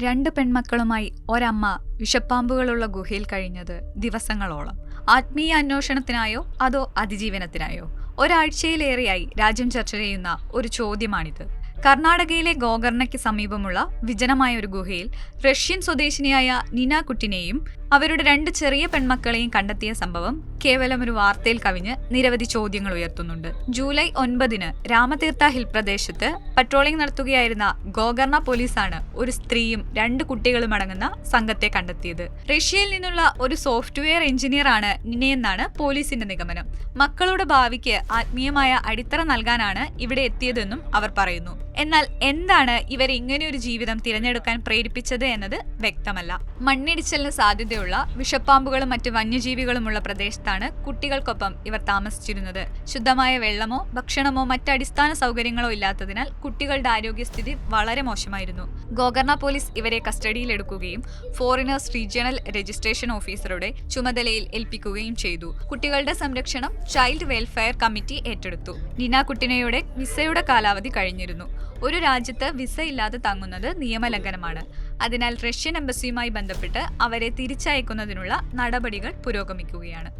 രണ്ട് പെൺമക്കളുമായി ഒരമ്മ വിഷപ്പാമ്പുകളുള്ള ഗുഹയിൽ കഴിഞ്ഞത് ദിവസങ്ങളോളം. ആത്മീയ അന്വേഷണത്തിനായോ അതോ അതിജീവനത്തിനായോ? ഒരാഴ്ചയിലേറെയായി രാജ്യം ചർച്ച ചെയ്യുന്ന ഒരു ചോദ്യമാണിത്. കർണാടകയിലെ ഗോകർണയ്ക്ക് സമീപമുള്ള വിജനമായ ഒരു ഗുഹയിൽ റഷ്യൻ സ്വദേശിനിയായ നിന കുട്ടിനെയും അവരുടെ രണ്ട് ചെറിയ പെൺമക്കളെയും കണ്ടെത്തിയ സംഭവം കേവലം ഒരു വാർത്തയിൽ കവിഞ്ഞ് നിരവധി ചോദ്യങ്ങൾ ഉയർത്തുന്നുണ്ട്. ജൂലൈ 9 രാമതീർത്ഥ ഹിൽ പ്രദേശത്ത് പട്രോളിംഗ് നടത്തുകയായിരുന്ന ഗോകർണ പോലീസാണ് ഒരു സ്ത്രീയും രണ്ട് കുട്ടികളും അടങ്ങുന്ന സംഘത്തെ കണ്ടെത്തിയത്. റഷ്യയിൽ നിന്നുള്ള ഒരു സോഫ്റ്റ്വെയർ എഞ്ചിനീയർ ആണ് നിനയെന്നാണ് പോലീസിന്റെ നിഗമനം. മക്കളുടെ ഭാവിക്ക് ആത്മീയമായ അടിത്തറ നൽകാനാണ് ഇവിടെ എത്തിയതെന്നും അവർ പറയുന്നു. എന്നാൽ എന്താണ് ഇവരെ ഇങ്ങനെയൊരു ജീവിതം തിരഞ്ഞെടുക്കാൻ പ്രേരിപ്പിച്ചത് എന്നത് വ്യക്തമല്ല. മണ്ണിടിച്ചിലിന് സാധ്യതയുള്ള വിഷപ്പാമ്പുകളും മറ്റ് വന്യജീവികളുമുള്ള പ്രദേശത്താണ് കുട്ടികൾക്കൊപ്പം ഇവർ താമസിച്ചിരുന്നത്. ശുദ്ധമായ വെള്ളമോ ഭക്ഷണമോ മറ്റ് അടിസ്ഥാന സൗകര്യങ്ങളോ ഇല്ലാത്തതിനാൽ കുട്ടികളുടെ ആരോഗ്യസ്ഥിതി വളരെ മോശമായിരുന്നു. ഗോകർണ പോലീസ് ഇവരെ കസ്റ്റഡിയിലെടുക്കുകയും ഫോറിനേഴ്സ് റീജിയണൽ രജിസ്ട്രേഷൻ ഓഫീസറുടെ ചുമതലയിൽ ഏൽപ്പിക്കുകയും ചെയ്തു. കുട്ടികളുടെ സംരക്ഷണം ചൈൽഡ് വെൽഫെയർ കമ്മിറ്റി ഏറ്റെടുത്തു. നിന കുട്ടിനയുടെ വിസയുടെ കാലാവധി കഴിഞ്ഞിരുന്നു. ഒരു രാജ്യത്ത് വിസ ഇല്ലാതെ തങ്ങുന്നത് നിയമലംഘനമാണ്. അതിനാൽ റഷ്യൻ എംബസിയുമായി ബന്ധപ്പെട്ട് അവരെ തിരിച്ചയക്കുന്നതിനുള്ള നടപടികൾ പുരോഗമിക്കുകയാണ്.